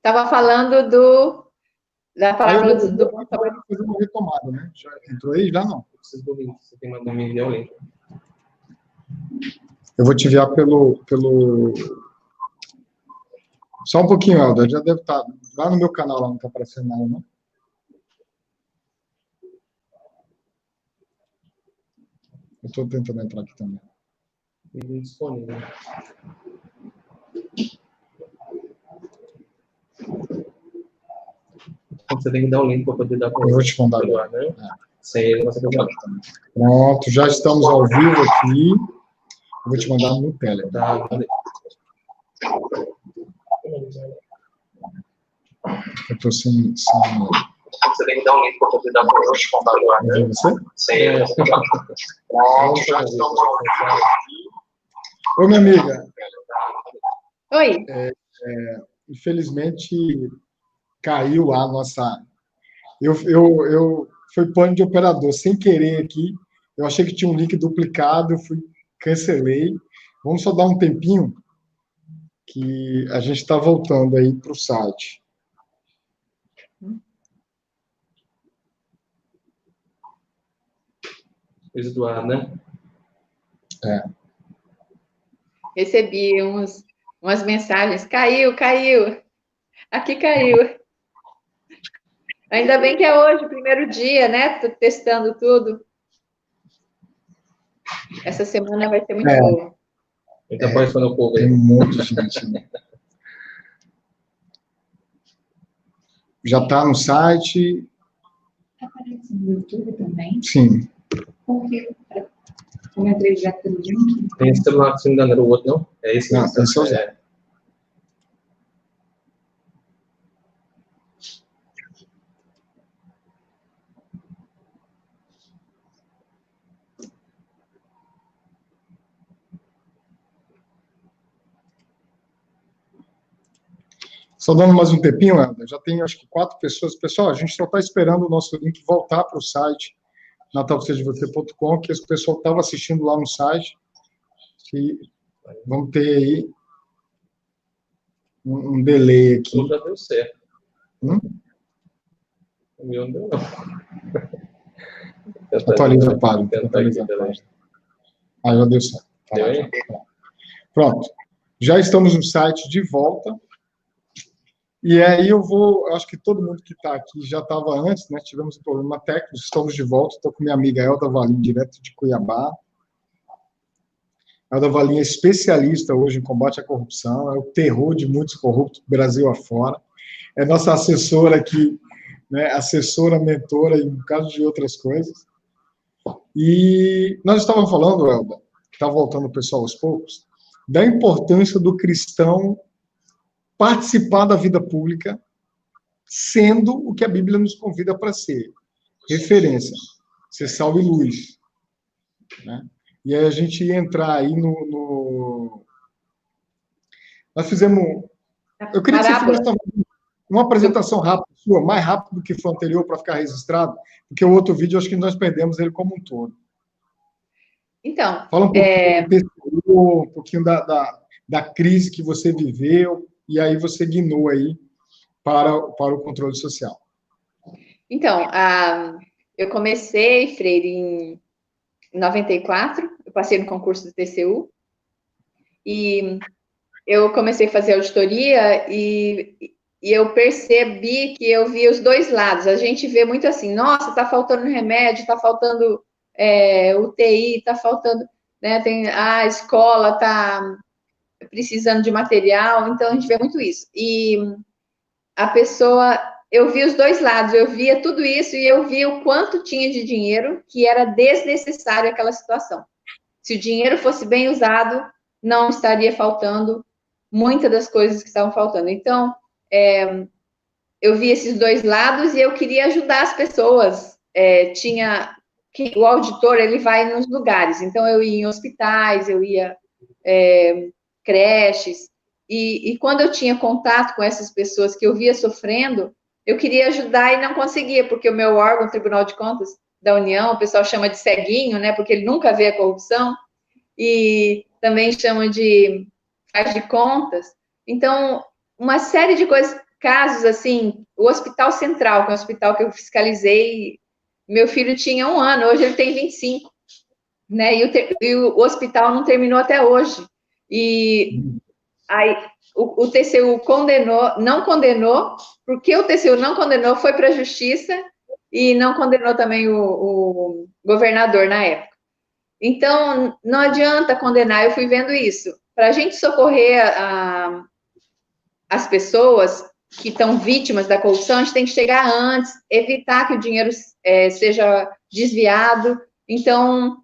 Estava falando da parábola do bom samaritano. Fazer uma retomada, né? Já entrou aí? Já não? Eu preciso do link. Você tem mandado me enviar o link. Eu vou te enviar pelo... Só um pouquinho, Helder. Já deve estar... Lá no meu canal, lá não está aparecendo nada, não? Eu estou tentando entrar aqui também. Vídeo disponível. Você tem que dar o link para poder dar para Eu vou te mandar agora, né? Sem ele, você não pode. Pronto, já estamos ao vivo aqui. Eu vou te mandar no Telegram. Tá. Eu estou sem... Você tem que dar um link para poder dar para agora, né? Você? Sem ele, você não pode. Pronto, já estamos ao vivo aqui. Oi, minha amiga. Oi. Infelizmente, caiu a nossa... Foi pane de operador, sem querer aqui. Eu achei que tinha um link duplicado, eu cancelei. Vamos só dar um tempinho, que a gente está voltando aí para o site. Coisa do ar, né? Recebi umas mensagens. Caiu. Aqui caiu. Ainda bem que é hoje, o primeiro dia, né? Tô testando tudo. Essa semana vai ser muito boa. Então, pode falar um pouco aí. Tem um monte de gente. Né? Já está no site. Aparece no YouTube também? Sim. Porque, como eu entrei já pelo link... Tem esse celular que se não engano, era o outro, não? É esse Não, mesmo. esse é o Zé. Só dando mais um tempinho, Helder, já tem acho que 4 pessoas. Pessoal, a gente só está esperando o nosso link voltar para o site, natalsejavocê.com, que esse pessoal estava assistindo lá no site. E vamos ter aí um delay aqui. Já deu certo. O meu não deu, não. Atualiza a página. Atualiza a página. Já deu certo. Pronto. Já estamos no site de volta. E aí acho que todo mundo que está aqui já estava antes, né? Tivemos um problema técnico, estamos de volta. Estou com minha amiga Elda Valim, direto de Cuiabá. Elda Valim é especialista hoje em combate à corrupção, é o terror de muitos corruptos, Brasil afora. É nossa assessora aqui, né? Assessora, mentora e um bocado de outras coisas. E nós estávamos falando, Elda, que está voltando o pessoal aos poucos, da importância do cristão participar da vida pública, sendo o que a Bíblia nos convida para ser. Referência, ser sal e luz. Né? E aí a gente ia entrar aí no... Nós fizemos... Eu queria que você fizesse uma apresentação rápida sua, mais rápida do que foi anterior, para ficar registrado, porque o outro vídeo, acho que nós perdemos ele como um todo. Então... Fala um pouquinho da crise que você viveu, e aí você guinou aí para o controle social. Então, eu comecei, Freire, em 94, eu passei no concurso do TCU, e eu comecei a fazer auditoria e eu percebi que eu via os dois lados. A gente vê muito assim, nossa, está faltando remédio, está faltando UTI, está faltando, né, a escola está precisando de material, então a gente vê muito isso. E a pessoa, eu vi os dois lados, eu via tudo isso e eu via o quanto tinha de dinheiro que era desnecessário aquela situação. Se o dinheiro fosse bem usado, não estaria faltando muitas das coisas que estavam faltando. Então, eu vi esses dois lados e eu queria ajudar as pessoas. O auditor, ele vai nos lugares, então eu ia em hospitais, eu ia creches, e quando eu tinha contato com essas pessoas que eu via sofrendo, eu queria ajudar e não conseguia, porque o meu órgão, o Tribunal de Contas da União, o pessoal chama de ceguinho, né, porque ele nunca vê a corrupção, e também chama de faz de contas. Então, uma série de coisas casos, assim, o Hospital Central, que é o hospital que eu fiscalizei, meu filho tinha 1 ano, hoje ele tem 25, né? E o hospital não terminou até hoje. E aí o TCU não condenou, porque o TCU não condenou, foi para a justiça e não condenou também o governador na época. Então, não adianta condenar, eu fui vendo isso. Para a gente socorrer as pessoas que estão vítimas da corrupção, a gente tem que chegar antes, evitar que o dinheiro seja desviado. Então,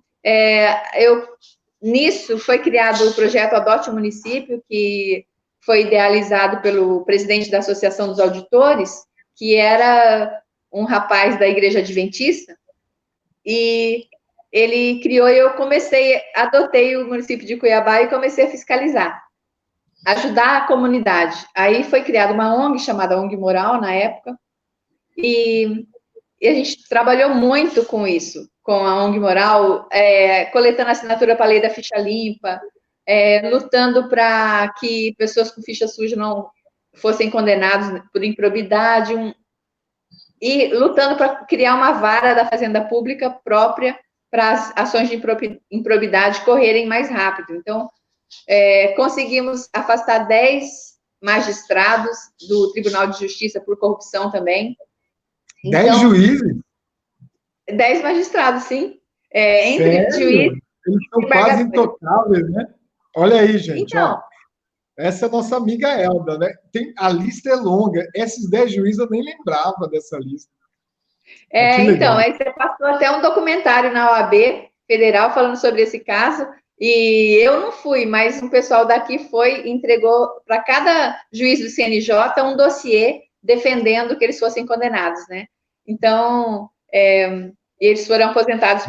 nisso foi criado o projeto Adote o Município, que foi idealizado pelo presidente da Associação dos Auditores, que era um rapaz da Igreja Adventista, e ele criou, e eu adotei o município de Cuiabá e comecei a fiscalizar, ajudar a comunidade. Aí foi criada uma ONG, chamada ONG Moral, na época, e a gente trabalhou muito com isso, com a ONG Moral, coletando assinatura para a lei da ficha limpa, lutando para que pessoas com ficha suja não fossem condenadas por improbidade, e lutando para criar uma vara da Fazenda Pública própria para as ações de improbidade correrem mais rápido. Então, conseguimos afastar 10 magistrados do Tribunal de Justiça por corrupção também. 10 juízes? 10 magistrados, sim. Entre juízes. Eles são quase intocáveis, né? Olha aí, gente. Então, ó, essa é a nossa amiga Elda, né? A lista é longa. Esses 10 juízes eu nem lembrava dessa lista. Então, aí você passou até um documentário na OAB Federal falando sobre esse caso. E eu não fui, mas um pessoal daqui foi e entregou para cada juiz do CNJ um dossiê defendendo que eles fossem condenados, né? Então, eles foram aposentados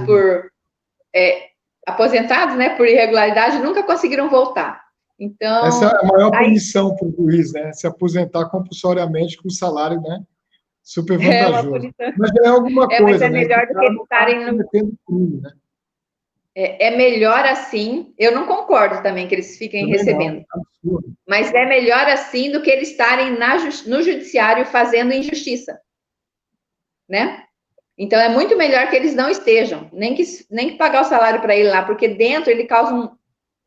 né, por irregularidade, nunca conseguiram voltar. Então, essa é a maior punição para o juiz, né? Se aposentar compulsoriamente com salário, né? Super vantajoso. Mas já é alguma coisa, mas é melhor do que eles estarem no... crime, né? É melhor assim, eu não concordo também que eles fiquem recebendo, mas é melhor assim do que eles estarem no judiciário fazendo injustiça, né? Então, é muito melhor que eles não estejam, nem que pagar o salário para ele lá, porque dentro ele causa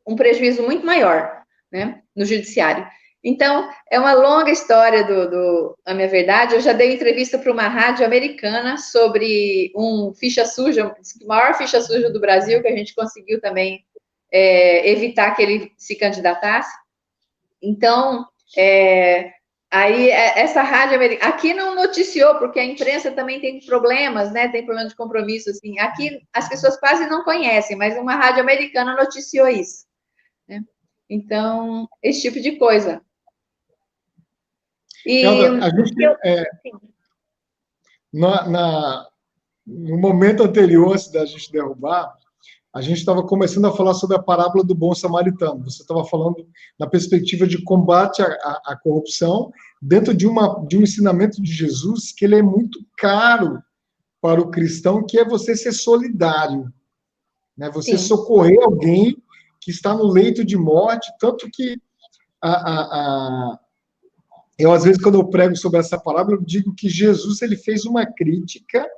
um prejuízo muito maior, né, no judiciário. Então, é uma longa história A Minha Verdade. Eu já dei entrevista para uma rádio americana sobre um ficha suja, o maior ficha suja do Brasil, que a gente conseguiu também evitar que ele se candidatasse. Então, aí essa rádio americana, aqui não noticiou, porque a imprensa também tem problemas, né? Tem problema de compromisso, assim. Aqui as pessoas quase não conhecem, mas uma rádio americana noticiou isso, né? Então, esse tipo de coisa. E a gente, no momento anterior, antes da gente derrubar, a gente estava começando a falar sobre a parábola do bom samaritano. Você estava falando na perspectiva de combate à corrupção, dentro de um ensinamento de Jesus que ele é muito caro para o cristão, que é você ser solidário, né? Você socorrer alguém que está no leito de morte, tanto que eu, às vezes, quando eu prego sobre essa parábola, eu digo que Jesus ele fez uma crítica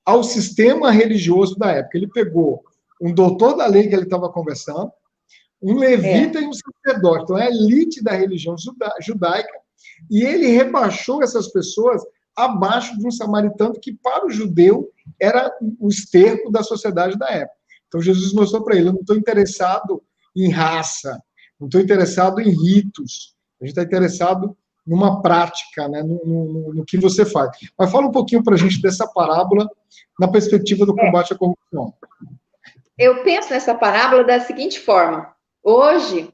ao sistema religioso da época. Ele pegou um doutor da lei que ele estava conversando, um levita e um sacerdote, então é a elite da religião judaica, e ele rebaixou essas pessoas abaixo de um samaritano que, para o judeu, era o esterco da sociedade da época. Então, Jesus mostrou para ele, eu não estou interessado em raça, não estou interessado em ritos, a gente está interessado numa prática, né, no que você faz. Mas fala um pouquinho para a gente dessa parábola na perspectiva do combate à corrupção. Eu penso nessa parábola da seguinte forma. Hoje,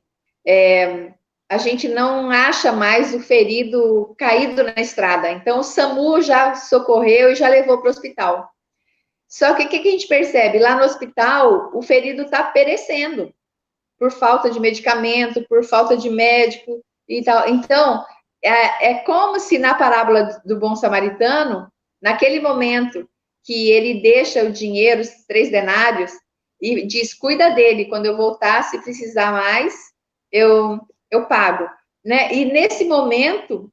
a gente não acha mais o ferido caído na estrada. Então, o SAMU já socorreu e já levou para o hospital. Só que o que a gente percebe? Lá no hospital, o ferido está perecendo por falta de medicamento, por falta de médico e tal. Então, é como se na parábola do bom samaritano, naquele momento que ele deixa o dinheiro, os 3 denários, e diz, cuida dele, quando eu voltar, se precisar mais, eu pago, né? E nesse momento,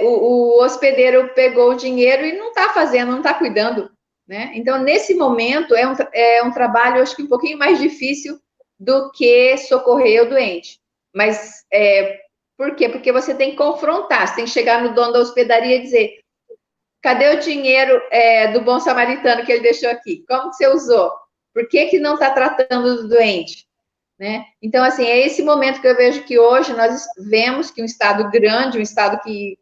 o hospedeiro pegou o dinheiro e não está fazendo, não está cuidando, né? Então, nesse momento, é um trabalho, acho que um pouquinho mais difícil do que socorrer o doente. Mas, por quê? Porque você tem que confrontar, você tem que chegar no dono da hospedaria e dizer, cadê o dinheiro do bom samaritano que ele deixou aqui? Como que você usou? Por que não está tratando do doente? Né? Então, assim, é esse momento que eu vejo que hoje nós vemos que um Estado grande, um Estado que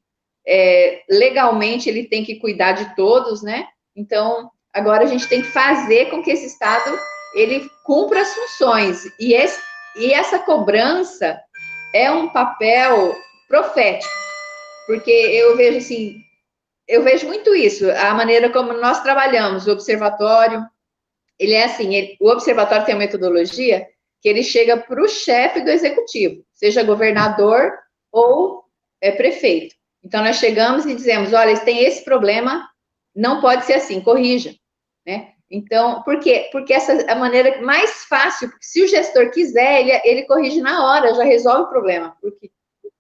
legalmente ele tem que cuidar de todos, né? Então, agora a gente tem que fazer com que esse Estado ele cumpra as funções. E essa cobrança é um papel profético, porque eu vejo assim, eu vejo muito isso, a maneira como nós trabalhamos, o observatório, ele é assim, o observatório tem uma metodologia que ele chega para o chefe do executivo, seja governador ou prefeito. Então, nós chegamos e dizemos, olha, tem esse problema, não pode ser assim, corrija, né? Então, por quê? Porque essa é a maneira mais fácil, porque se o gestor quiser, ele corrige na hora, já resolve o problema,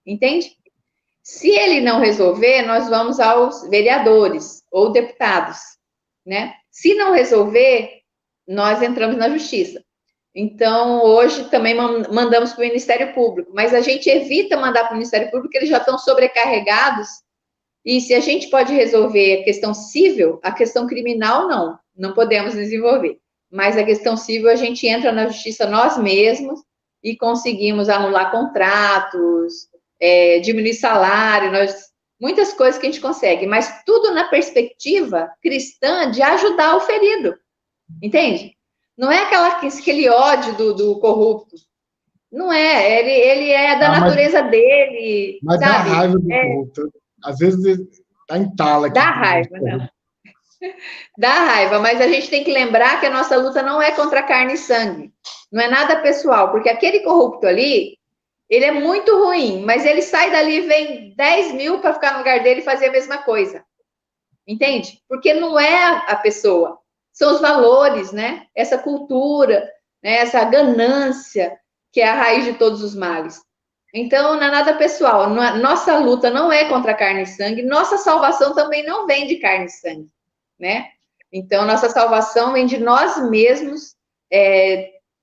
entende? Se ele não resolver, nós vamos aos vereadores ou deputados, né? Se não resolver, nós entramos na justiça. Então, hoje também mandamos para o Ministério Público, mas a gente evita mandar para o Ministério Público, porque eles já estão sobrecarregados, e se a gente pode resolver a questão civil, a questão criminal não podemos desenvolver. Mas a questão civil, a gente entra na justiça nós mesmos e conseguimos anular contratos, diminuir salário, muitas coisas que a gente consegue, mas tudo na perspectiva cristã de ajudar o ferido, entende? Não é aquele ódio do corrupto. Não é. Ele é da natureza dele. Mas sabe? dá raiva do corrupto. Às vezes tá em tala aqui. Dá raiva, não. Dá raiva, mas a gente tem que lembrar que a nossa luta não é contra carne e sangue. Não é nada pessoal, porque aquele corrupto ali, ele é muito ruim, mas ele sai dali e vem 10 mil para ficar no lugar dele e fazer a mesma coisa. Entende? Porque não é a pessoa. São os valores, né? Essa cultura, né? Essa ganância, que é a raiz de todos os males. Então, não é nada pessoal. Nossa luta não é contra carne e sangue. Nossa salvação também não vem de carne e sangue, né? Então, nossa salvação vem de nós mesmos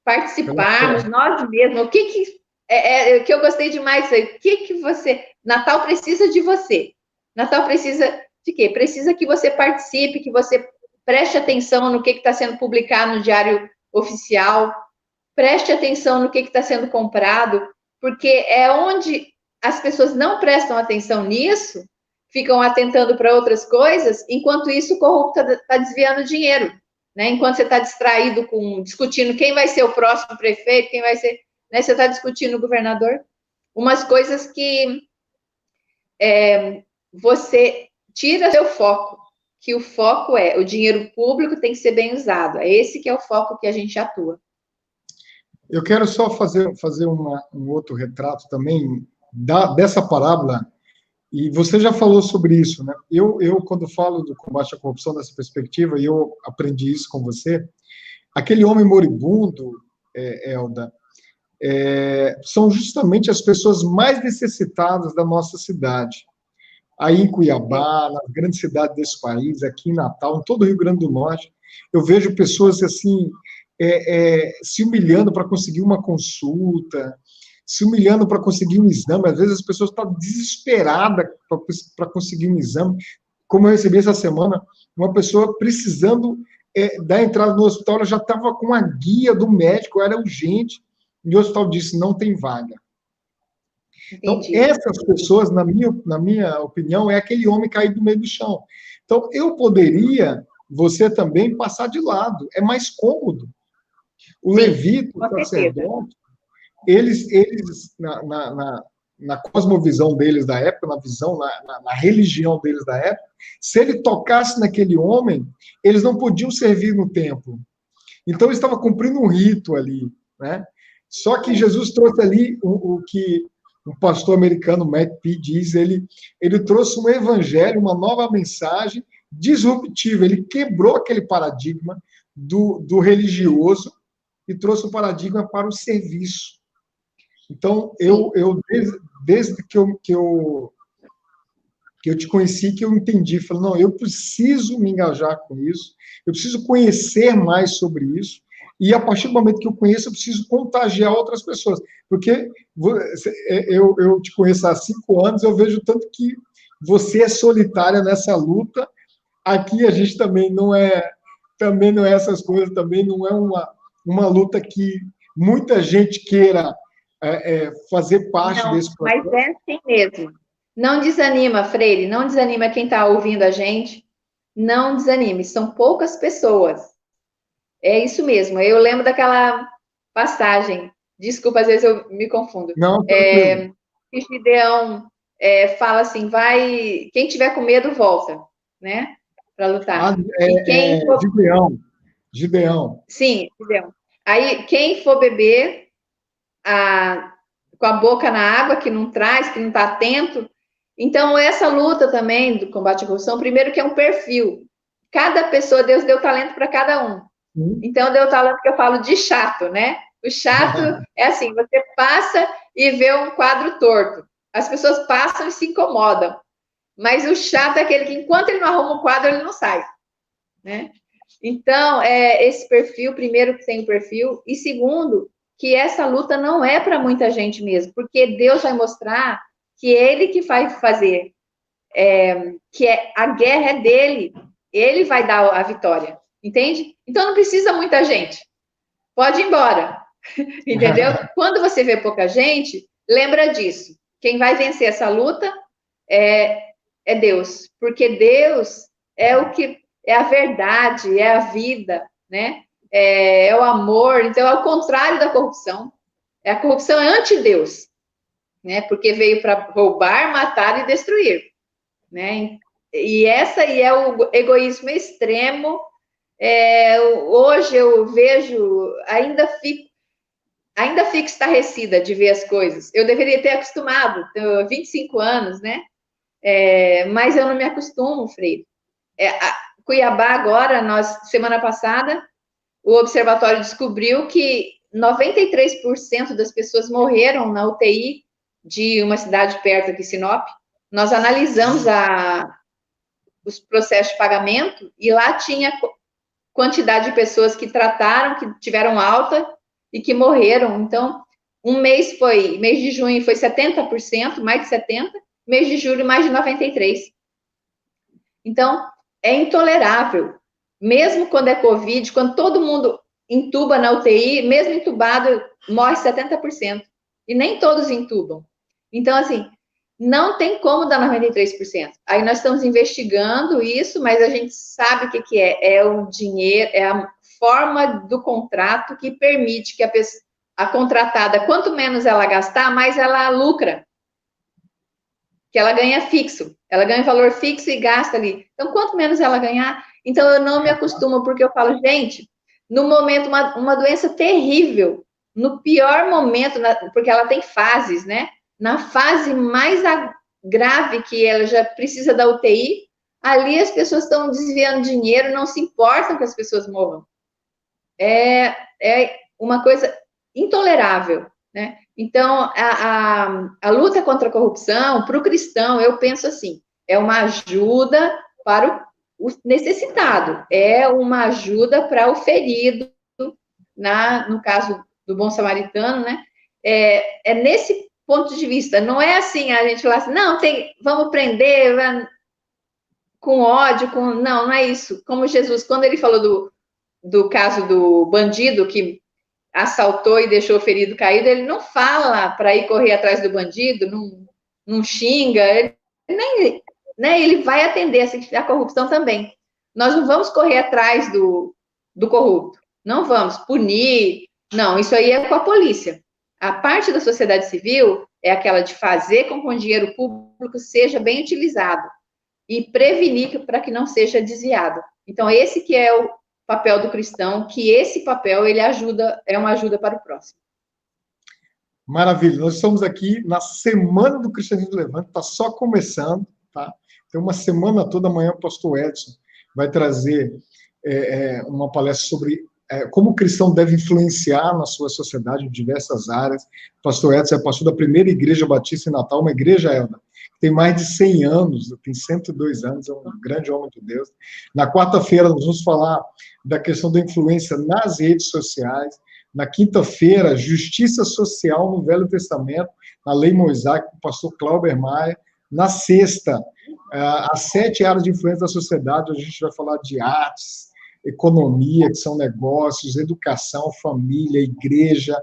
participarmos, nós mesmos. O que eu gostei demais? O que você... Natal precisa de você. Natal precisa de quê? Precisa que você participe, que você preste atenção no que está sendo publicado no Diário Oficial, preste atenção no que está sendo comprado, porque é onde as pessoas não prestam atenção nisso, ficam atentando para outras coisas, enquanto isso o corrupto está desviando dinheiro, né? Enquanto você está distraído discutindo quem vai ser o próximo prefeito, quem vai ser... Né? Você está discutindo o governador. Umas coisas que você tira seu foco, que o foco o dinheiro público tem que ser bem usado. É esse que é o foco que a gente atua. Eu quero só fazer um outro retrato também dessa parábola, e você já falou sobre isso, né? Eu quando falo do combate à corrupção dessa perspectiva, e eu aprendi isso com você, aquele homem moribundo, Elda, são justamente as pessoas mais necessitadas da nossa cidade. Aí em Cuiabá, nas grandes cidades desse país, aqui em Natal, em todo o Rio Grande do Norte, eu vejo pessoas assim, se humilhando para conseguir uma consulta, se humilhando para conseguir um exame. Às vezes as pessoas estão desesperadas para conseguir um exame. Como eu recebi essa semana, uma pessoa precisando da entrada no hospital, ela já estava com a guia do médico, era urgente, e o hospital disse, não tem vaga. Então, essas pessoas, na minha opinião, é aquele homem caído no meio do chão. Então, eu poderia, você também, passar de lado. É mais cômodo. O levita, o sacerdote, eles na cosmovisão deles da época, na religião deles da época, se ele tocasse naquele homem, eles não podiam servir no templo. Então, ele estava cumprindo um rito ali, né? Só que Jesus trouxe ali o que um pastor americano, Matt P., diz, ele trouxe um evangelho, uma nova mensagem disruptiva. Ele quebrou aquele paradigma do religioso e trouxe o paradigma para o serviço. Então, desde que eu que eu te conheci, que eu entendi. Falei, não, eu preciso me engajar com isso, eu preciso conhecer mais sobre isso, e a partir do momento que eu conheço, eu preciso contagiar outras pessoas. Porque eu te conheço há 5 anos, eu vejo tanto que você é solitária nessa luta. Aqui a gente também não é essas coisas, também não é uma luta que muita gente queira fazer parte Não, desse mas processo. é assim mesmo. Não desanima, Freire, não desanima quem está ouvindo a gente. Não desanime, são poucas pessoas. É isso mesmo. Eu lembro daquela passagem. Desculpa, às vezes eu me confundo. Não, tranquilo. Que Gideão fala assim: vai, quem tiver com medo volta, né? Para lutar. E quem for... Gideão. Sim, Gideão. Aí quem for beber com a boca na água, que não traz, que não está atento. Então, essa luta também do combate à corrupção, primeiro que é um perfil. Cada pessoa, Deus deu talento para cada um. Então, deu talento que eu falo de chato, né? O chato é assim, você passa e vê um quadro torto. As pessoas passam e se incomodam. Mas o chato é aquele que, enquanto ele não arruma um quadro, ele não sai. Né? Então, esse perfil, primeiro que tem o perfil, e segundo, que essa luta não é para muita gente mesmo, porque Deus vai mostrar que Ele que vai fazer, a guerra é dele, Ele vai dar a vitória, entende? Então não precisa muita gente, pode ir embora, entendeu? Quando você vê pouca gente, lembra disso, quem vai vencer essa luta é Deus, porque Deus é o que é a verdade, é a vida, né? É o amor, então é o contrário da corrupção. A corrupção é anti-Deus, né? Porque veio para roubar, matar e destruir, né? E essa aí é o egoísmo extremo. Hoje eu vejo, ainda fico estarrecida de ver as coisas. Eu deveria ter acostumado, tenho 25 anos, né? Mas eu não me acostumo, Freire. Cuiabá agora, semana passada, o observatório descobriu que 93% das pessoas morreram na UTI de uma cidade perto aqui, Sinop. Nós analisamos os processos de pagamento e lá tinha quantidade de pessoas que trataram, que tiveram alta e que morreram. Então, mês de junho foi 70%, mais de 70%, mês de julho mais de 93%. Então, é intolerável. Mesmo quando é Covid, quando todo mundo intuba na UTI, mesmo entubado, morre 70%. E nem todos intubam. Então, assim, não tem como dar 93%. Aí nós estamos investigando isso, mas a gente sabe o que é. É o dinheiro, é a forma do contrato que permite que a contratada, quanto menos ela gastar, mais ela lucra. Que ela ganha fixo, ela ganha valor fixo e gasta ali. Então, quanto menos ela ganhar, então eu não me acostumo, porque eu falo, gente, no momento, uma doença terrível, no pior momento, porque ela tem fases, né? Na fase mais grave, que ela já precisa da UTI, ali as pessoas estão desviando dinheiro, não se importam que as pessoas morram. É uma coisa intolerável, né? Então, a luta contra a corrupção, para o cristão, eu penso assim, é uma ajuda para o necessitado, é uma ajuda para o ferido, no caso do bom samaritano, né? É nesse ponto de vista, não é assim, a gente fala assim, não, vamos prender com ódio, não é isso. Como Jesus, quando ele falou do caso do bandido que assaltou e deixou o ferido caído, ele não fala para ir correr atrás do bandido, não xinga, ele vai atender a corrupção também. Nós não vamos correr atrás do corrupto, não vamos punir, não, isso aí é com a polícia. A parte da sociedade civil é aquela de fazer com que o dinheiro público seja bem utilizado e prevenir para que não seja desviado. Então, esse que é o papel do cristão, que esse papel ele é uma ajuda para o próximo. Maravilha. Nós estamos aqui na Semana do Cristianismo Levante, está só começando, tá? Tem uma semana toda, amanhã o pastor Edson vai trazer uma palestra sobre como o cristão deve influenciar na sua sociedade em diversas áreas. O pastor Edson é pastor da primeira igreja batista em Natal, uma igreja, Elda, tem mais de 100 anos, tem 102 anos, é um grande homem de Deus. Na quarta-feira, nós vamos falar da questão da influência nas redes sociais. Na quinta-feira, justiça social no Velho Testamento, na Lei Mosaica, com o pastor Clauber Maia. Na sexta, as 7 áreas de influência da sociedade, onde a gente vai falar de artes, economia, que são negócios, educação, família, igreja,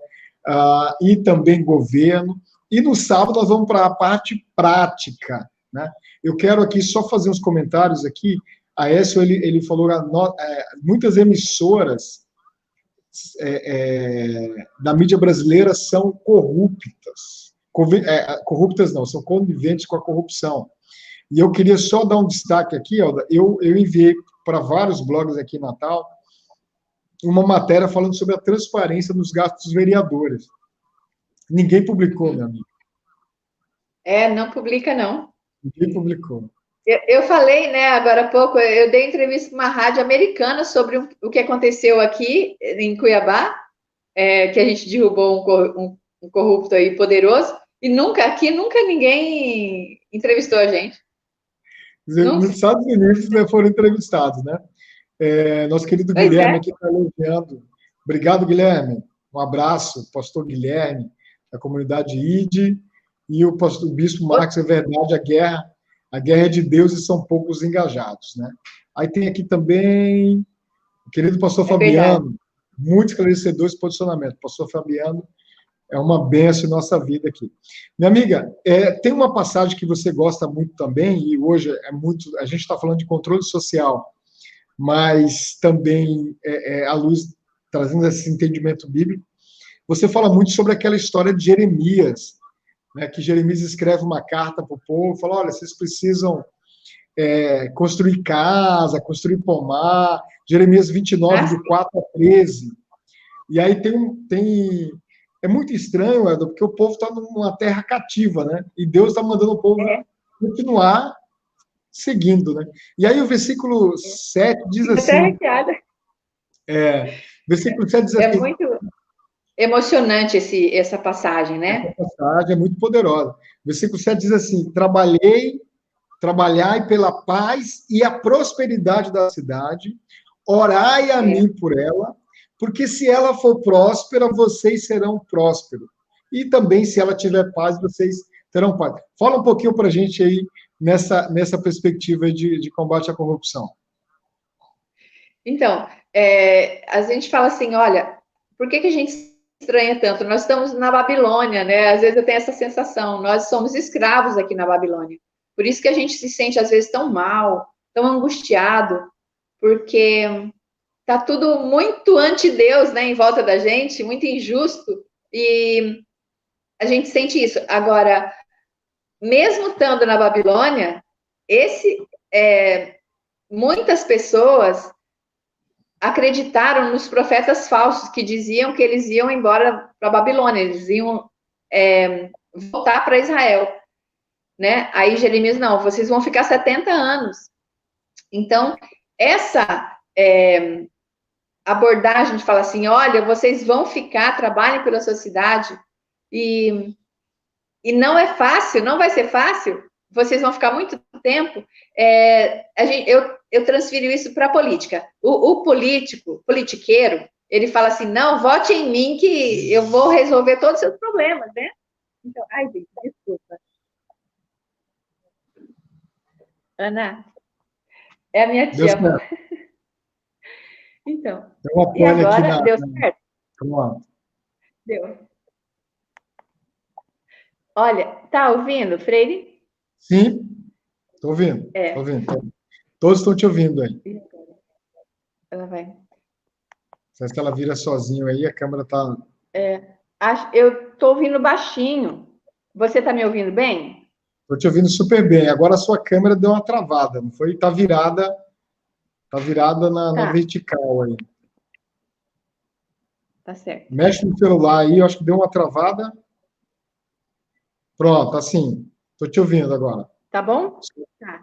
e também governo. E no sábado nós vamos para a parte prática, né? Eu quero aqui só fazer uns comentários aqui. A Écio, ele falou muitas emissoras da mídia brasileira são corruptas. Corruptas não, são coniventes com a corrupção. E eu queria só dar um destaque aqui, Alda. Eu enviei para vários blogs aqui em Natal uma matéria falando sobre a transparência nos gastos dos vereadores. Ninguém publicou, meu amigo. Não publica, não. Ninguém publicou. Eu falei, né, agora há pouco, eu dei entrevista para uma rádio americana sobre o que aconteceu aqui em Cuiabá, que a gente derrubou um corrupto aí poderoso, e nunca ninguém entrevistou a gente. Nos Estados Unidos foram entrevistados, né? Nosso querido Guilherme aqui está elogiando. Obrigado, Guilherme. Um abraço, pastor Guilherme, da comunidade ID, e o bispo Marcos, é verdade, a guerra é de Deus e são poucos engajados, né? Aí tem aqui também o querido pastor Fabiano, muito esclarecedor esse posicionamento. Pastor Fabiano é uma bênção em nossa vida aqui. Minha amiga, tem uma passagem que você gosta muito também, e hoje a gente está falando de controle social, mas também à luz, trazendo esse entendimento bíblico, você fala muito sobre aquela história de Jeremias, né, que Jeremias escreve uma carta para o povo, fala, olha, vocês precisam construir casa, construir pomar, Jeremias 29, do 4 a 13. E aí é muito estranho, Edson, porque o povo está numa terra cativa, né? E Deus está mandando o povo continuar seguindo, né? E aí o versículo 7 diz assim... versículo 7 diz assim... É muito emocionante essa passagem, né? Essa passagem é muito poderosa. O versículo 7 diz assim, trabalhai pela paz e a prosperidade da cidade, orai a mim por ela, porque se ela for próspera, vocês serão prósperos. E também, se ela tiver paz, vocês terão paz. Fala um pouquinho para a gente aí, nessa perspectiva de combate à corrupção. Então, a gente fala assim, olha, por que a gente estranha tanto? Nós estamos na Babilônia, né? Às vezes eu tenho essa sensação, nós somos escravos aqui na Babilônia. Por isso que a gente se sente, às vezes, tão mal, tão angustiado, porque tá tudo muito anti-Deus, né, em volta da gente, muito injusto, e a gente sente isso. Agora, mesmo estando na Babilônia, muitas pessoas acreditaram nos profetas falsos que diziam que eles iam embora para a Babilônia, eles iam voltar para Israel, né? Aí Jeremias, não, vocês vão ficar 70 anos. Então, essa abordagem de falar assim, olha, vocês vão ficar, trabalhem pela sua cidade, e não é fácil, não vai ser fácil, vocês vão ficar muito tempo, eu transfiro isso para a política. O politiqueiro, ele fala assim, não, vote em mim que eu vou resolver todos os seus problemas, né? Então, ai, gente, desculpa. Ana, é a minha tia. Então, e agora deu certo? Deu. Olha, tá ouvindo, Freire? Sim, estou ouvindo. Tô ouvindo. Todos estão te ouvindo aí. Ela vai. Se ela vira sozinho aí, a câmera está... Eu estou ouvindo baixinho. Você está me ouvindo bem? Estou te ouvindo super bem. Agora a sua câmera deu uma travada, não foi? Está virada na vertical aí. Tá certo. Mexe no celular aí, eu acho que deu uma travada. Pronto, assim. Estou te ouvindo agora. Tá bom?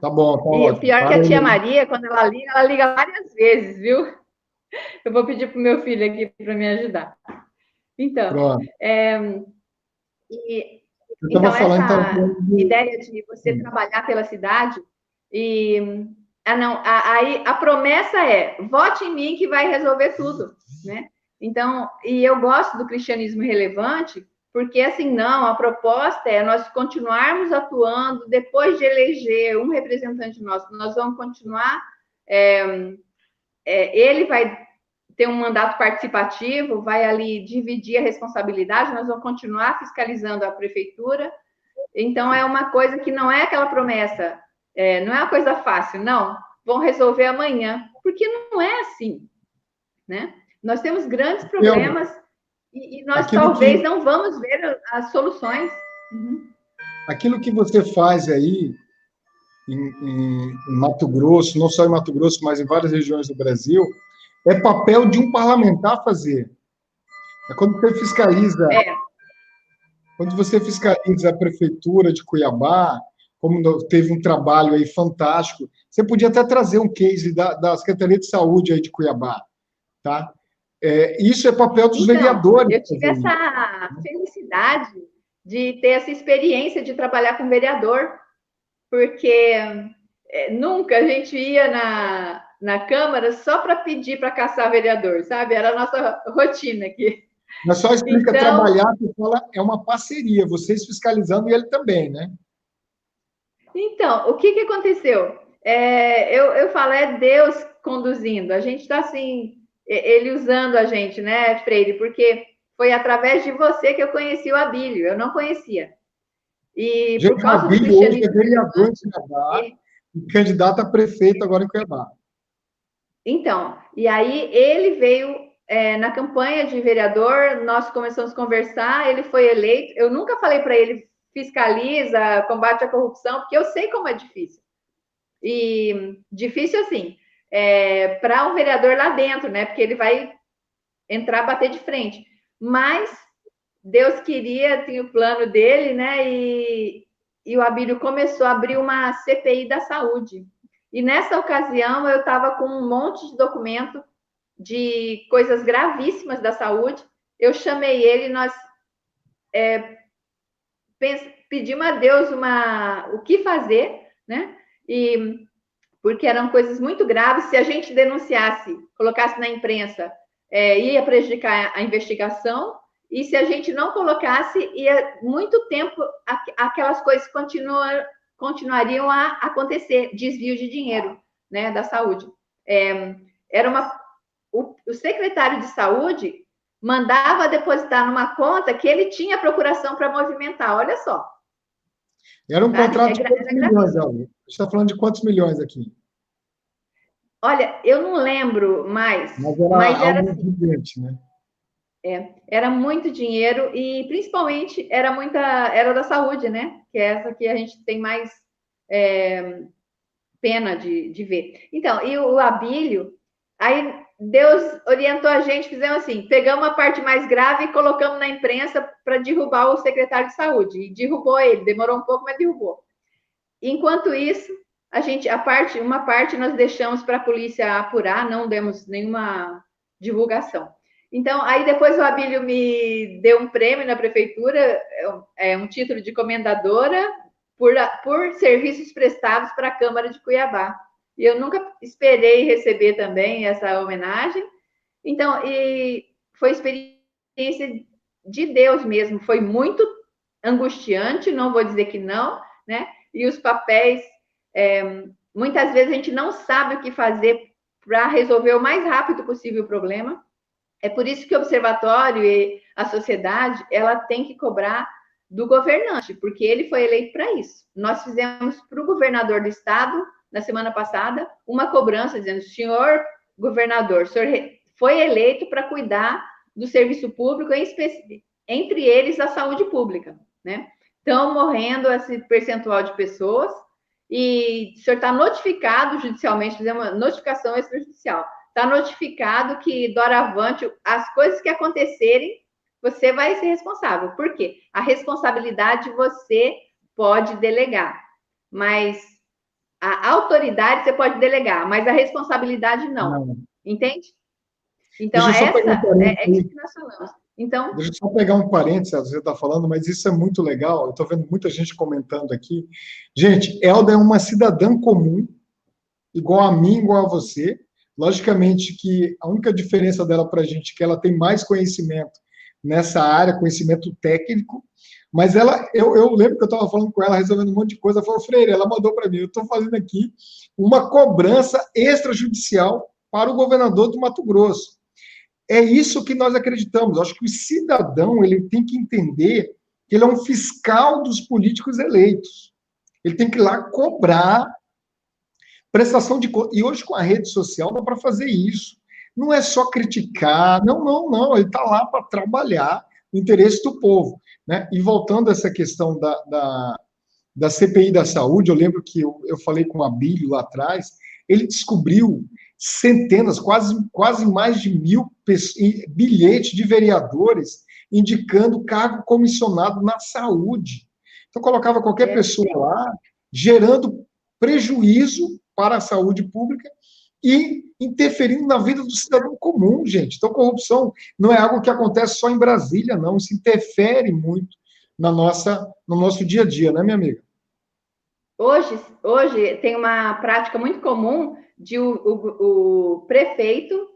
Tá bom, tá ótimo. E pior que a tia aí. Maria, quando ela liga várias vezes, viu? Eu vou pedir para o meu filho aqui para me ajudar. Então, Então, essa ideia de você trabalhar pela cidade e... aí a promessa é, vote em mim que vai resolver tudo, né? Então, e eu gosto do cristianismo relevante, porque assim, não, a proposta é nós continuarmos atuando depois de eleger um representante nosso, nós vamos continuar, ele vai ter um mandato participativo, vai ali dividir a responsabilidade, nós vamos continuar fiscalizando a prefeitura. Então, é uma coisa que não é aquela promessa, não é uma coisa fácil, não, vão resolver amanhã, porque não é assim, né? Nós temos grandes problemas e nós talvez não vamos ver as soluções. Uhum. Aquilo que você faz aí em Mato Grosso, não só em Mato Grosso, mas em várias regiões do Brasil, é papel de um parlamentar fazer. É quando você fiscaliza... Quando você fiscaliza a prefeitura de Cuiabá, como teve um trabalho aí fantástico, você podia até trazer um case da Secretaria de Saúde aí de Cuiabá, tá? Isso é papel dos vereadores. Eu tive essa felicidade de ter essa experiência de trabalhar com vereador, porque nunca a gente ia na Câmara só para pedir para caçar vereador, sabe? Era a nossa rotina aqui. Mas só explica trabalhar, que fala, é uma parceria, vocês fiscalizando e ele também, né? Então, o que aconteceu? Eu falo, é Deus conduzindo. A gente está assim, ele usando a gente, né, Freire? Porque foi através de você que eu conheci o Abílio, eu não conhecia. E gente, por causa do cristianismo... Hoje é vereador em Cuiabá e candidato a prefeito agora em Cuiabá. Então, e aí ele veio... na campanha de vereador, nós começamos a conversar, ele foi eleito. Eu nunca falei para ele fiscaliza, combate à corrupção, porque eu sei como é difícil. E difícil assim, para um vereador lá dentro, né? Porque ele vai entrar, bater de frente. Mas Deus queria, tinha o plano dele, né? E o Abílio começou a abrir uma CPI da saúde. E nessa ocasião eu estava com um monte de documento de coisas gravíssimas da saúde. Eu chamei ele, nós pedimos a Deus o que fazer, né? E porque eram coisas muito graves. Se a gente denunciasse, colocasse na imprensa, ia prejudicar a investigação. E se a gente não colocasse, ia muito tempo aquelas coisas continuariam a acontecer, desvio de dinheiro, né, da saúde. O secretário de saúde mandava depositar numa conta que ele tinha procuração para movimentar, olha só. Era um contrato de quantos milhões, Aldo? A gente está falando de quantos milhões aqui? Olha, eu não lembro mais. Mas era algo assim, gigante, né? Era muito dinheiro e, principalmente, era da saúde, né? Que é essa que a gente tem mais pena de ver. Então, e o Abílio, aí Deus orientou a gente, fizemos assim, pegamos a parte mais grave e colocamos na imprensa para derrubar o secretário de saúde. E derrubou ele, demorou um pouco, mas derrubou. Enquanto isso, uma parte nós deixamos para a polícia apurar, não demos nenhuma divulgação. Então, aí depois o Abílio me deu um prêmio na prefeitura, um título de comendadora por serviços prestados para a Câmara de Cuiabá. E eu nunca esperei receber também essa homenagem. Então, e foi experiência de Deus mesmo, foi muito angustiante, não vou dizer que não, né? E os papéis, muitas vezes a gente não sabe o que fazer para resolver o mais rápido possível o problema. É por isso que o observatório e a sociedade, ela tem que cobrar do governante, porque ele foi eleito para isso. Nós fizemos para o governador do estado, na semana passada, uma cobrança dizendo, senhor governador, o senhor foi eleito para cuidar do serviço público, entre eles a saúde pública, né? Estão morrendo esse percentual de pessoas e o senhor está notificado judicialmente, fizemos uma notificação extrajudicial, está notificado que, doravante, as coisas que acontecerem, você vai ser responsável. Por quê? A responsabilidade você pode delegar, mas a autoridade você pode delegar, mas a responsabilidade não. Entende? Então, essa é isso que nós falamos. Então... Deixa eu só pegar um parênteses, você está falando, mas isso é muito legal, eu estou vendo muita gente comentando aqui. Gente, Elda é uma cidadã comum, igual a mim, igual a você. Logicamente que a única diferença dela para a gente é que ela tem mais conhecimento nessa área, conhecimento técnico, mas eu lembro que eu estava falando com ela, resolvendo um monte de coisa, ela falou, Freire, ela mandou para mim, eu estou fazendo aqui uma cobrança extrajudicial para o governador do Mato Grosso. É isso que nós acreditamos. Acho que o cidadão ele tem que entender que ele é um fiscal dos políticos eleitos. Ele tem que ir lá cobrar prestação de conta. E hoje, com a rede social, dá para fazer isso. Não é só criticar. Não, não, não. Ele está lá para trabalhar no interesse do povo. Né? E voltando a essa questão da CPI da saúde, eu lembro que eu falei com o Abílio lá atrás, ele descobriu centenas, quase mais de 1.000 bilhetes de vereadores indicando cargo comissionado na saúde. Então, colocava qualquer pessoa lá, gerando prejuízo para a saúde pública e interferindo na vida do cidadão comum, gente. Então, corrupção não é algo que acontece só em Brasília, não. Isso interfere muito no nosso dia a dia, né, minha amiga? Hoje tem uma prática muito comum de o prefeito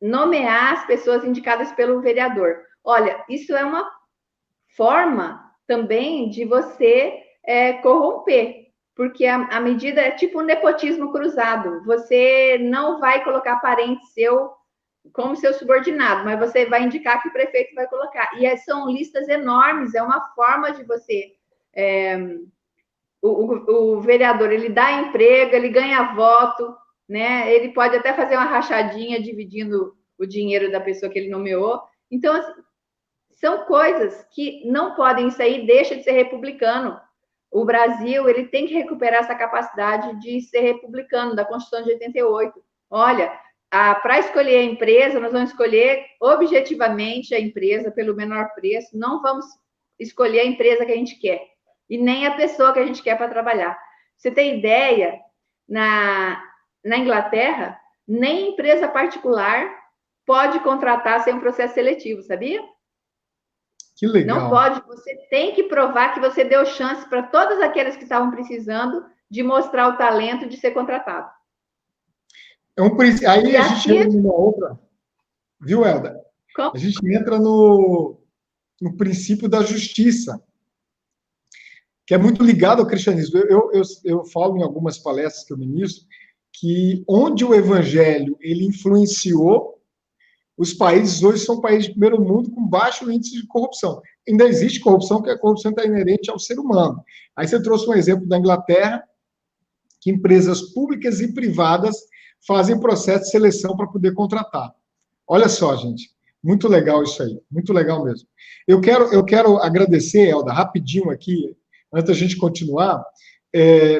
nomear as pessoas indicadas pelo vereador. Olha, isso é uma forma também de você corromper, porque a medida é tipo um nepotismo cruzado. Você não vai colocar parente seu como seu subordinado, mas você vai indicar que o prefeito vai colocar. E são listas enormes, é uma forma de você... O vereador, ele dá emprego, ele ganha voto, né? Ele pode até fazer uma rachadinha dividindo o dinheiro da pessoa que ele nomeou. Então, assim, são coisas que não podem sair, deixa de ser republicano. O Brasil, ele tem que recuperar essa capacidade de ser republicano, da Constituição de 88. Olha, para escolher a empresa, nós vamos escolher objetivamente a empresa pelo menor preço, não vamos escolher a empresa que a gente quer, e nem a pessoa que a gente quer para trabalhar. Você tem ideia, na Inglaterra, nem empresa particular pode contratar sem um processo seletivo, sabia? Que legal. Não pode, você tem que provar que você deu chance para todas aquelas que estavam precisando de mostrar o talento de ser contratado. Aí a gente entra numa outra, viu, Elda? Como? A gente entra no princípio da justiça, que é muito ligado ao cristianismo. Eu falo em algumas palestras que eu ministro que onde o evangelho ele influenciou, os países hoje são países de primeiro mundo com baixo índice de corrupção. Ainda existe corrupção, porque a corrupção está inerente ao ser humano. Aí você trouxe um exemplo da Inglaterra, que empresas públicas e privadas fazem processo de seleção para poder contratar. Olha só, gente, muito legal isso aí, muito legal mesmo. Eu quero agradecer, Elda, rapidinho aqui, antes da gente continuar,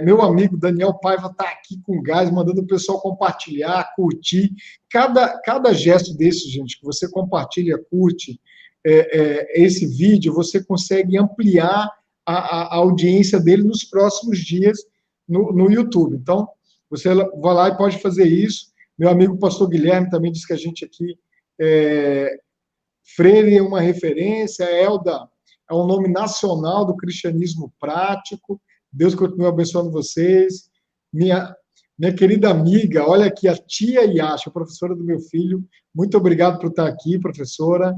meu amigo Daniel Paiva está aqui com gás, mandando o pessoal compartilhar, curtir. Cada gesto desse, gente, que você compartilha, curte esse vídeo, você consegue ampliar a audiência dele nos próximos dias no YouTube. Então, você vai lá e pode fazer isso. Meu amigo pastor Guilherme também disse que a gente aqui, Freire é uma referência, Elda é um nome nacional do cristianismo prático. Deus continue abençoando vocês. Minha querida amiga, olha aqui, a tia Yasha, professora do meu filho. Muito obrigado por estar aqui, professora.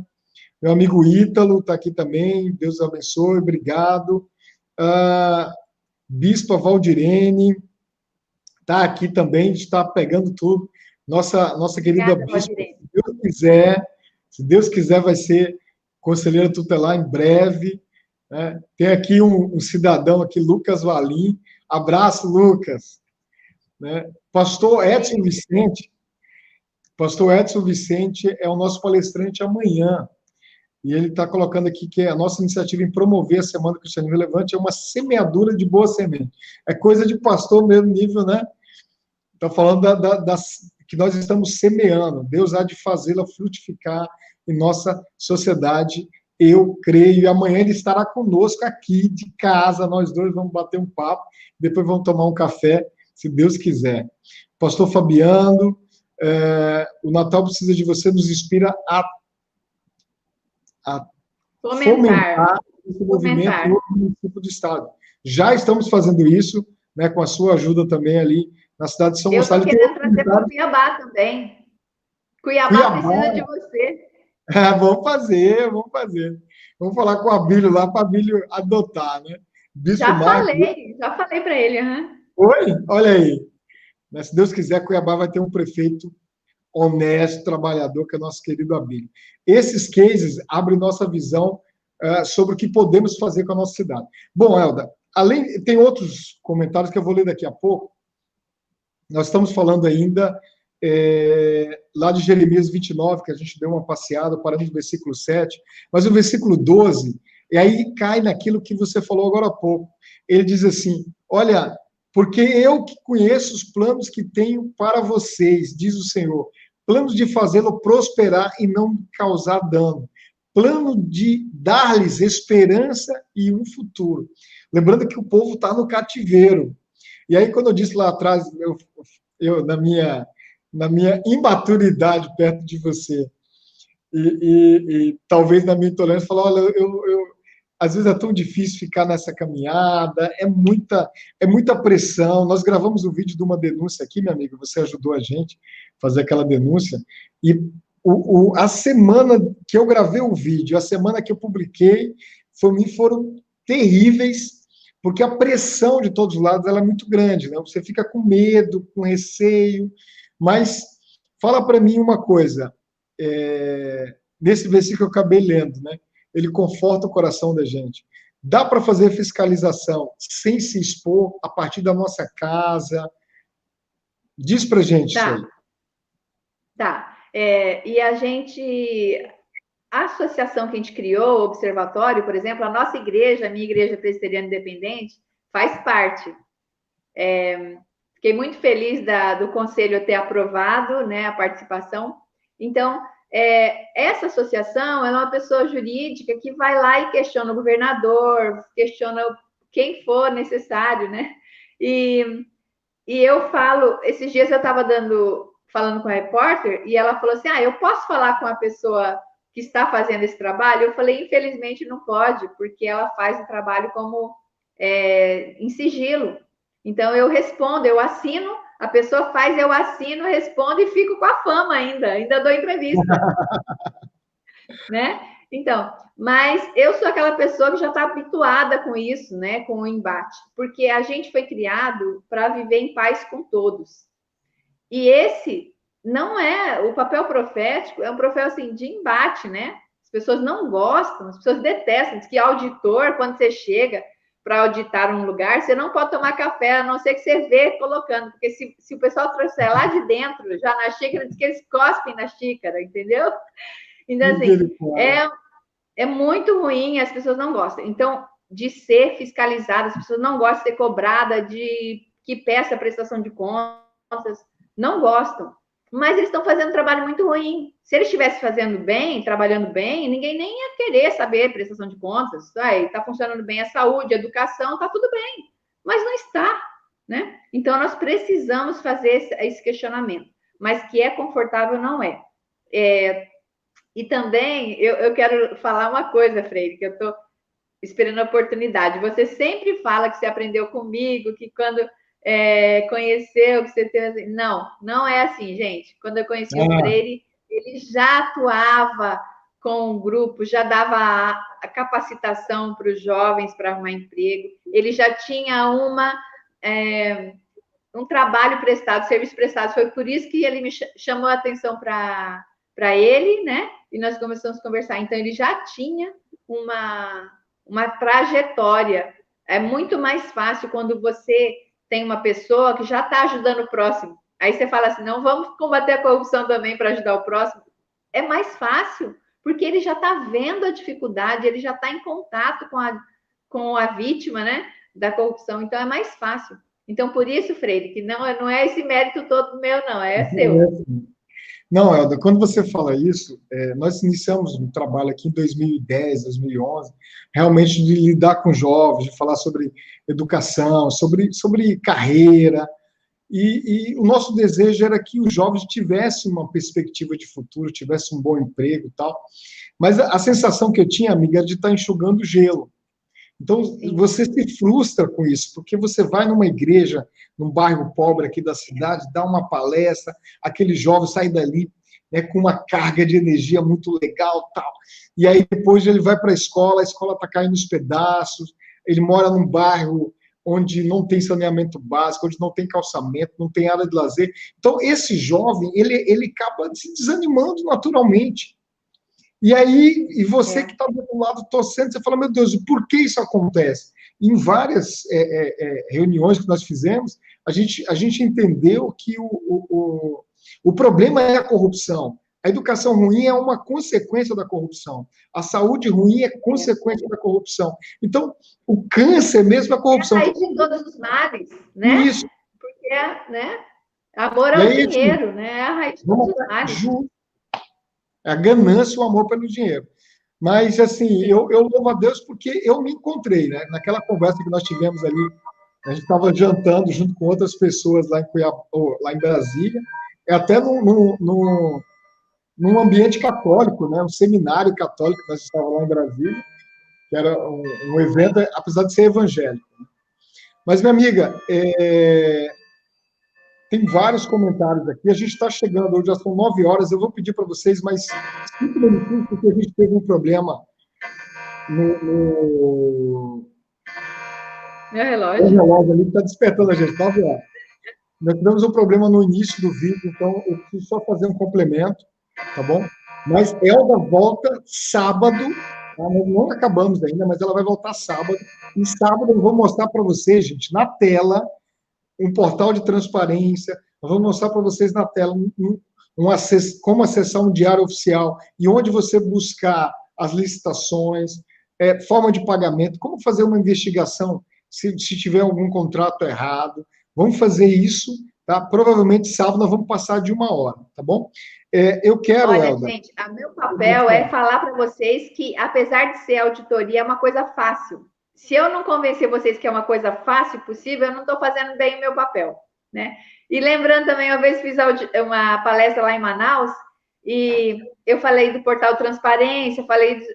Meu amigo Ítalo está aqui também. Deus abençoe, obrigado. Bispa Valdirene está aqui também, está pegando tudo. Nossa querida obrigada, bispa, se Deus quiser, vai ser conselheira tutelar em breve. Né? Tem aqui um cidadão aqui, Lucas Valim. Abraço, Lucas. Né? Pastor Edson Vicente é o nosso palestrante amanhã. E ele está colocando aqui que a nossa iniciativa em promover a Semana do Cristianismo Relevante é uma semeadura de boa semente. É coisa de pastor mesmo nível, né? Está falando que nós estamos semeando. Deus há de fazê-la frutificar em nossa sociedade, eu creio. E amanhã ele estará conosco aqui de casa. Nós dois vamos bater um papo, depois vamos tomar um café, se Deus quiser. Pastor Fabiano, o Natal precisa de você, nos inspira a a fomentar esse movimento no município do estado. Já estamos fazendo isso, né, com a sua ajuda também ali na cidade de São Gonçalo. Eu estou querendo trazer para Cuiabá também. Cuiabá precisa de você. Vamos fazer. Vamos falar com o Abílio lá, para o Abílio adotar, né? Já falei para ele. Oi? Olha aí. Se Deus quiser, Cuiabá vai ter um prefeito honesto, trabalhador, que é nosso querido Abílio. Esses cases abrem nossa visão sobre o que podemos fazer com a nossa cidade. Bom, Elda, tem outros comentários que eu vou ler daqui a pouco. Nós estamos falando ainda lá de Jeremias 29, que a gente deu uma passeada, parando no versículo 7, mas o versículo 12, e aí cai naquilo que você falou agora há pouco. Ele diz assim, olha, porque eu que conheço os planos que tenho para vocês, diz o Senhor, planos de fazê-lo prosperar e não causar dano, plano de dar-lhes esperança e um futuro. Lembrando que o povo está no cativeiro. E aí, quando eu disse lá atrás, eu na minha imaturidade perto de você, e talvez na minha intolerância, falar, olha, às vezes é tão difícil ficar nessa caminhada, é muita pressão. Nós gravamos um vídeo de uma denúncia aqui, minha amiga, você ajudou a gente a fazer aquela denúncia, e a semana que eu gravei o vídeo, a semana que eu publiquei, foram terríveis, porque a pressão de todos os lados ela é muito grande, né? Você fica com medo, com receio, mas fala para mim uma coisa, nesse versículo que eu acabei lendo, né? Ele conforta o coração da gente. Dá para fazer fiscalização sem se expor a partir da nossa casa? Diz para a gente isso aí. Tá. E a associação que a gente criou, o Observatório, por exemplo, a nossa igreja, a minha igreja presbiteriana independente, faz parte. Fiquei muito feliz do conselho ter aprovado, né, a participação. Então, essa associação é uma pessoa jurídica que vai lá e questiona o governador, questiona quem for necessário, né? E eu falo, esses dias eu estava falando com a repórter e ela falou assim, eu posso falar com a pessoa que está fazendo esse trabalho? Eu falei, infelizmente não pode, porque ela faz o trabalho como em sigilo. Então eu respondo, eu assino, a pessoa faz, eu assino, respondo e fico com a fama ainda dou entrevista. Né? Então, mas eu sou aquela pessoa que já está habituada com isso, né? Com o embate, porque a gente foi criado para viver em paz com todos. E esse não é o papel profético, é um papel assim de embate, né? As pessoas não gostam, as pessoas detestam. Diz que auditor, quando você chega para auditar um lugar, você não pode tomar café, a não ser que você vê colocando, porque se o pessoal trouxer lá de dentro, já na xícara, diz que eles cospem na xícara, entendeu? Então, assim, é muito ruim, as pessoas não gostam. Então, de ser fiscalizada, as pessoas não gostam de ser cobrada, de que peça prestação de contas, não gostam. Mas eles estão fazendo um trabalho muito ruim. Se eles estivessem fazendo bem, trabalhando bem, ninguém nem ia querer saber prestação de contas. Está funcionando bem a saúde, a educação, está tudo bem. Mas não está, né? Então, nós precisamos fazer esse questionamento. Mas que é confortável, não é. E também, eu quero falar uma coisa, Freire, que eu estou esperando a oportunidade. Você sempre fala que você aprendeu comigo, que quando conheceu, que você teve... Assim. Não é assim, gente. Quando eu conheci o Freire, ele já atuava com um grupo, já dava a capacitação para os jovens para arrumar emprego. Ele já tinha um trabalho prestado, serviço prestado. Foi por isso que ele me chamou a atenção para ele, né? E nós começamos a conversar. Então, ele já tinha uma trajetória. É muito mais fácil quando você tem uma pessoa que já está ajudando o próximo. Aí você fala assim, não, vamos combater a corrupção também para ajudar o próximo. É mais fácil, porque ele já está vendo a dificuldade, ele já está em contato com a vítima, né, da corrupção. Então, é mais fácil. Então, por isso, Freire, que não é esse mérito todo meu, não, é seu. Não, Elda, quando você fala isso, nós iniciamos um trabalho aqui em 2010, 2011, realmente de lidar com jovens, de falar sobre educação, sobre carreira, E o nosso desejo era que os jovens tivessem uma perspectiva de futuro, tivessem um bom emprego e tal. Mas a sensação que eu tinha, amiga, era de estar enxugando gelo. Então, você se frustra com isso, porque você vai numa igreja, num bairro pobre aqui da cidade, dá uma palestra, aquele jovem sai dali, né, com uma carga de energia muito legal, tal. E aí depois ele vai para a escola está caindo nos pedaços, ele mora num bairro onde não tem saneamento básico, onde não tem calçamento, não tem área de lazer. Então, esse jovem, ele acaba se desanimando naturalmente. E aí, e você que está do outro lado torcendo, você fala, meu Deus, e por que isso acontece? Em várias reuniões que nós fizemos, a gente entendeu que o problema é a corrupção. A educação ruim é uma consequência da corrupção. A saúde ruim é consequência da corrupção. Então, o câncer mesmo é a corrupção. É a raiz de todos os males, né? Isso. Porque, né? Amor ao dinheiro, né? É a raiz de todos os males. A ganância e o amor pelo dinheiro. Mas, assim, eu louvo a Deus porque eu me encontrei, né? Naquela conversa que nós tivemos ali, a gente estava jantando junto com outras pessoas lá em Cuiabá, lá em Brasília, até num ambiente católico, né? Um seminário católico que nós estávamos lá em Brasília, que era um evento, apesar de ser evangélico. Mas, minha amiga, tem vários comentários aqui. A gente está chegando, hoje já são 9 horas. Eu vou pedir para vocês mais 5 minutinhos, porque a gente teve um problema no relógio. O relógio ali está despertando a gente, 9 horas. Nós tivemos um problema no início do vídeo, então eu preciso só fazer um complemento, tá bom? Mas Elda volta sábado, tá? Nós não acabamos ainda, mas ela vai voltar sábado. E sábado eu vou mostrar para vocês, gente, na tela, um portal de transparência. Eu vou mostrar para vocês na tela como acessar um diário oficial e onde você buscar as licitações, forma de pagamento, como fazer uma investigação se tiver algum contrato errado. Vamos fazer isso, tá? Provavelmente sábado nós vamos passar de 1 hora, tá bom? Eu quero, Olha, Elda, gente, o meu papel é falar para vocês que, apesar de ser auditoria, é uma coisa fácil. Se eu não convencer vocês que é uma coisa fácil possível, eu não estou fazendo bem o meu papel, né? E lembrando também, uma vez fiz uma palestra lá em Manaus e eu falei do portal Transparência,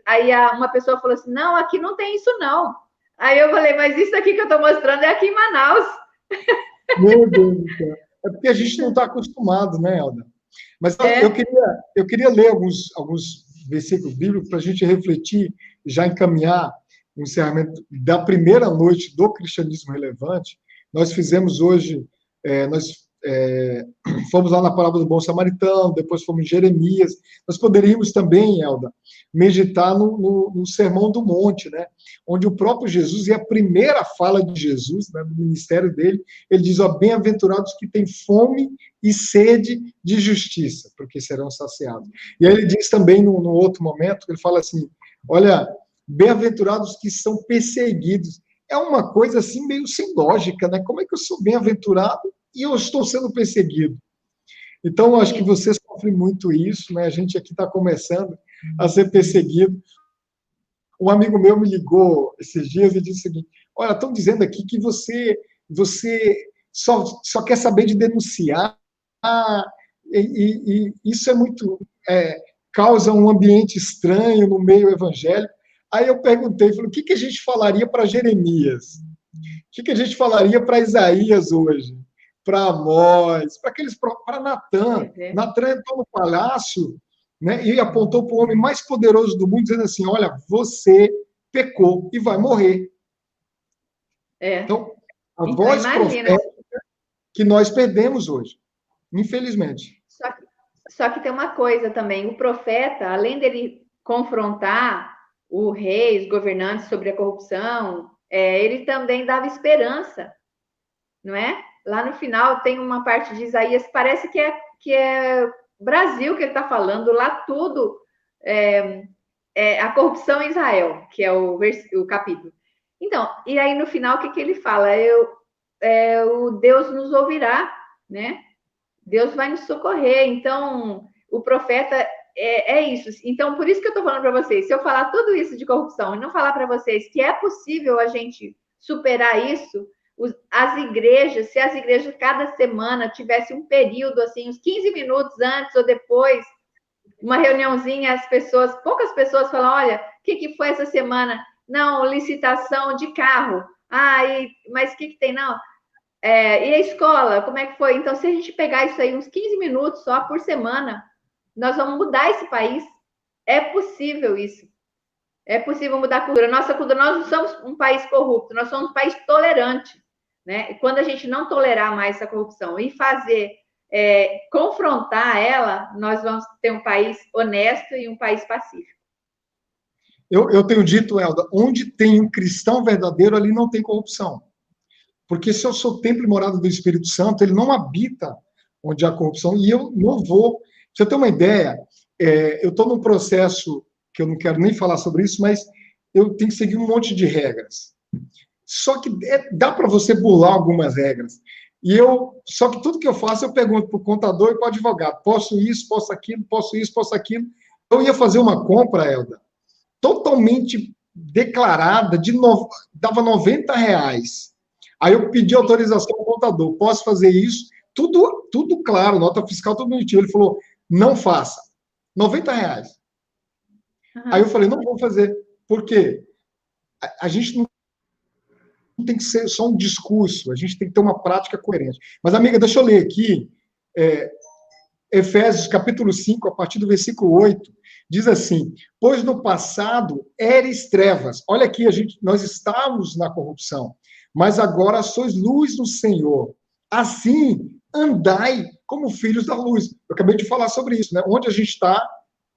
aí uma pessoa falou assim, não, aqui não tem isso não. Aí eu falei, mas isso aqui que eu estou mostrando é aqui em Manaus. Meu Deus do céu. É porque a gente não está acostumado, né, Elda? Mas eu queria ler alguns versículos bíblicos para a gente refletir, já encaminhar o encerramento da primeira noite do Cristianismo Relevante. Nós fizemos hoje, fomos lá na Parábola do Bom Samaritano, depois fomos em Jeremias. Nós poderíamos também, Elda, meditar no Sermão do Monte, né? Onde o próprio Jesus, e a primeira fala de Jesus, né, no ministério dele, ele diz, bem-aventurados que têm fome e sede de justiça, porque serão saciados. E aí ele diz também, no outro momento, ele fala assim, olha, bem-aventurados que são perseguidos. É uma coisa assim meio sem lógica, né? Como é que eu sou bem-aventurado e eu estou sendo perseguido? Então, eu acho que você sofre muito isso, né? A gente aqui está começando a ser perseguido. Um amigo meu me ligou esses dias e disse o seguinte, olha, estão dizendo aqui que você só quer saber de denunciar, e isso é muito... causa um ambiente estranho no meio evangélico. Aí eu perguntei, falei, o que a gente falaria para Jeremias? O que a gente falaria para Isaías hoje? Para Amós? Para Natan? Natan entrou no palácio, né, e apontou para o homem mais poderoso do mundo, dizendo assim, olha, você pecou e vai morrer. Então, a voz profética que nós perdemos hoje, infelizmente. Só que tem uma coisa também, o profeta, além dele confrontar o rei, os governantes sobre a corrupção, ele também dava esperança, não é? Lá no final tem uma parte de Isaías, parece que é Brasil que ele está falando, lá tudo a corrupção em Israel, que é o capítulo. Então, e aí no final o que ele fala? O Deus nos ouvirá, né? Deus vai nos socorrer. Então, o profeta é isso. Então, por isso que eu estou falando para vocês, se eu falar tudo isso de corrupção e não falar para vocês que é possível a gente superar isso, as igrejas, se as igrejas cada semana tivesse um período, assim, uns 15 minutos antes ou depois, uma reuniãozinha, poucas pessoas falam, olha, o que foi essa semana? Não, licitação de carro. Mas o que tem? Não. E a escola, como é que foi? Então, se a gente pegar isso aí, uns 15 minutos só por semana, nós vamos mudar esse país. É possível isso. É possível mudar a cultura. Nossa cultura, nós não somos um país corrupto, nós somos um país tolerante. Né? E quando a gente não tolerar mais essa corrupção e confrontar ela, nós vamos ter um país honesto e um país pacífico. Eu tenho dito, Elda, onde tem um cristão verdadeiro, ali não tem corrupção. Porque se eu sou templo e morada do Espírito Santo, ele não habita onde há corrupção, e eu não vou. Pra você ter uma ideia, eu estou num processo que eu não quero nem falar sobre isso, mas eu tenho que seguir um monte de regras. Só que dá para você burlar algumas regras. Só que tudo que eu faço, eu pergunto para o contador e para o advogado. Posso isso, posso aquilo, posso isso, posso aquilo. Eu ia fazer uma compra, Elda, totalmente declarada, dava R$90. Aí eu pedi autorização ao contador. Posso fazer isso? Tudo claro, nota fiscal, tudo bonitinho. Ele falou, não faça. R$90. Uhum. Aí eu falei, não vou fazer. Por quê? A gente não tem que ser só um discurso, a gente tem que ter uma prática coerente. Mas, amiga, deixa eu ler aqui, Efésios, capítulo 5, a partir do versículo 8, diz assim, pois no passado eres trevas. Olha aqui, nós estávamos na corrupção, mas agora sois luz no Senhor. Assim, andai como filhos da luz. Eu acabei de falar sobre isso, né? Onde a gente está,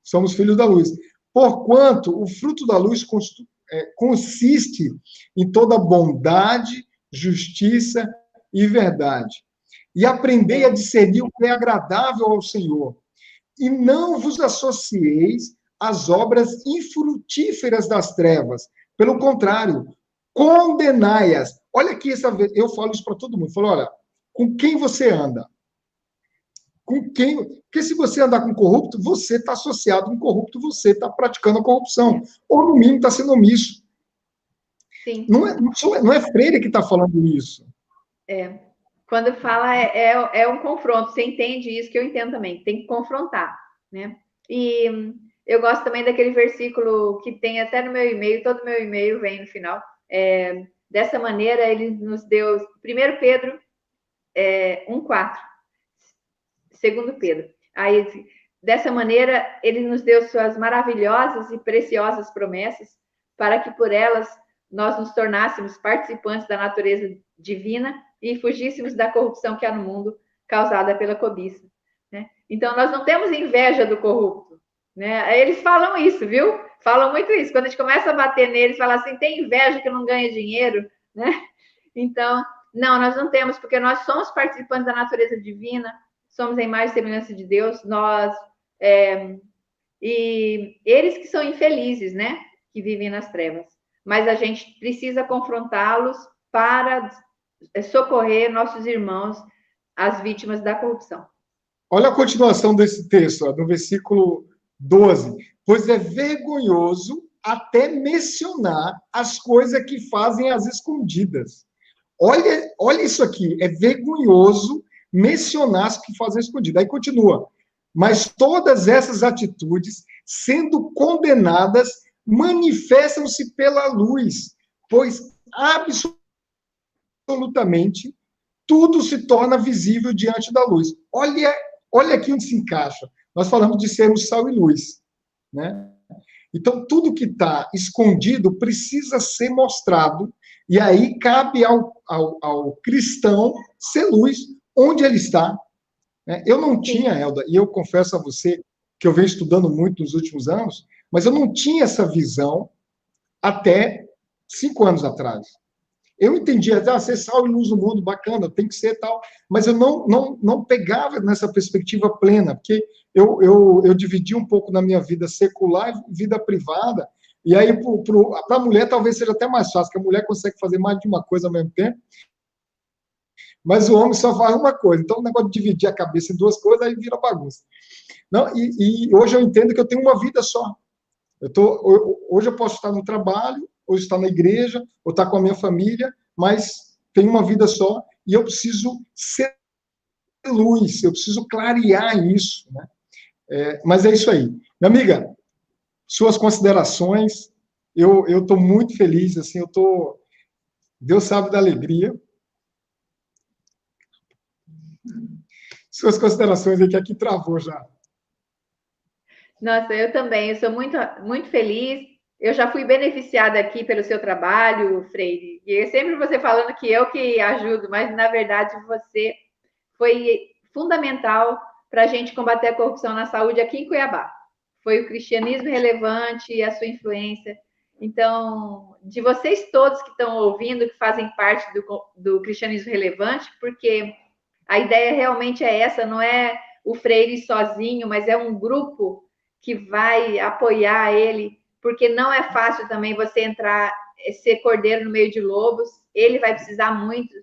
somos filhos da luz. Porquanto o fruto da luz consiste em toda bondade, justiça e verdade. E aprendei a discernir o que é agradável ao Senhor. E não vos associeis às obras infrutíferas das trevas. Pelo contrário, condenai-as. Olha aqui, eu falo isso para todo mundo. Eu falo, olha, com quem você anda? Com quem? Porque se você andar com corrupto, você está associado com corrupto, você está praticando a corrupção. Ou, no mínimo, está sendo omisso. Sim. Não é Freire que está falando isso. Quando fala, é um confronto. Você entende isso, que eu entendo também. Tem que confrontar, né? E eu gosto também daquele versículo que tem até no meu e-mail, todo meu e-mail vem no final. Dessa maneira, ele nos deu 1 Pedro 1,4. 2 Pedro. Aí, dessa maneira, ele nos deu suas maravilhosas e preciosas promessas para que por elas nós nos tornássemos participantes da natureza divina e fugíssemos da corrupção que há no mundo causada pela cobiça. Né? Então, nós não temos inveja do corrupto. Né? Eles falam isso, viu? Falam muito isso. Quando a gente começa a bater neles, fala assim, tem inveja que não ganha dinheiro, né? Então, não, nós não temos, porque nós somos participantes da natureza divina, somos a imagem e semelhança de Deus, e eles que são infelizes, né? Que vivem nas trevas. Mas a gente precisa confrontá-los para socorrer nossos irmãos, as vítimas da corrupção. Olha a continuação desse texto, no versículo 12. Pois é vergonhoso até mencionar as coisas que fazem às escondidas. Olha isso aqui, é vergonhoso mencionar as que fazem escondidas. Aí continua. Mas todas essas atitudes, sendo condenadas, manifestam-se pela luz, pois absolutamente tudo se torna visível diante da luz. Olha aqui onde se encaixa. Nós falamos de sermos sal e luz, né? Então, tudo que está escondido precisa ser mostrado, e aí cabe ao cristão ser luz onde ele está. Eu não tinha, Elda, e eu confesso a você que eu venho estudando muito nos últimos anos, mas eu não tinha essa visão até 5 anos atrás. Eu entendia, ser sal e luz no mundo, bacana, tem que ser tal, mas eu não pegava nessa perspectiva plena, porque eu dividi um pouco na minha vida secular e vida privada, e aí para a mulher talvez seja até mais fácil, porque a mulher consegue fazer mais de uma coisa ao mesmo tempo, mas o homem só faz uma coisa. Então, o negócio de dividir a cabeça em 2 coisas, aí vira bagunça. Não, e hoje eu entendo que eu tenho uma vida só. Hoje eu posso estar no trabalho, ou estar na igreja, ou estar com a minha família, mas tenho uma vida só e eu preciso ser luz, eu preciso clarear isso, né? Mas é isso aí. Minha amiga, suas considerações, eu estou muito feliz, assim, Deus sabe da alegria. Suas considerações aí, que aqui travou já. Nossa, eu também, eu sou muito, muito feliz. Eu já fui beneficiada aqui pelo seu trabalho, Freire, e é sempre você falando que eu que ajudo, mas na verdade você foi fundamental para a gente combater a corrupção na saúde aqui em Cuiabá. Foi o Cristianismo Relevante e a sua influência. Então, de vocês todos que estão ouvindo, que fazem parte do Cristianismo Relevante, porque a ideia realmente é essa, não é o Freire sozinho, mas é um grupo que vai apoiar ele, porque não é fácil também você entrar, ser cordeiro no meio de lobos, ele vai precisar muito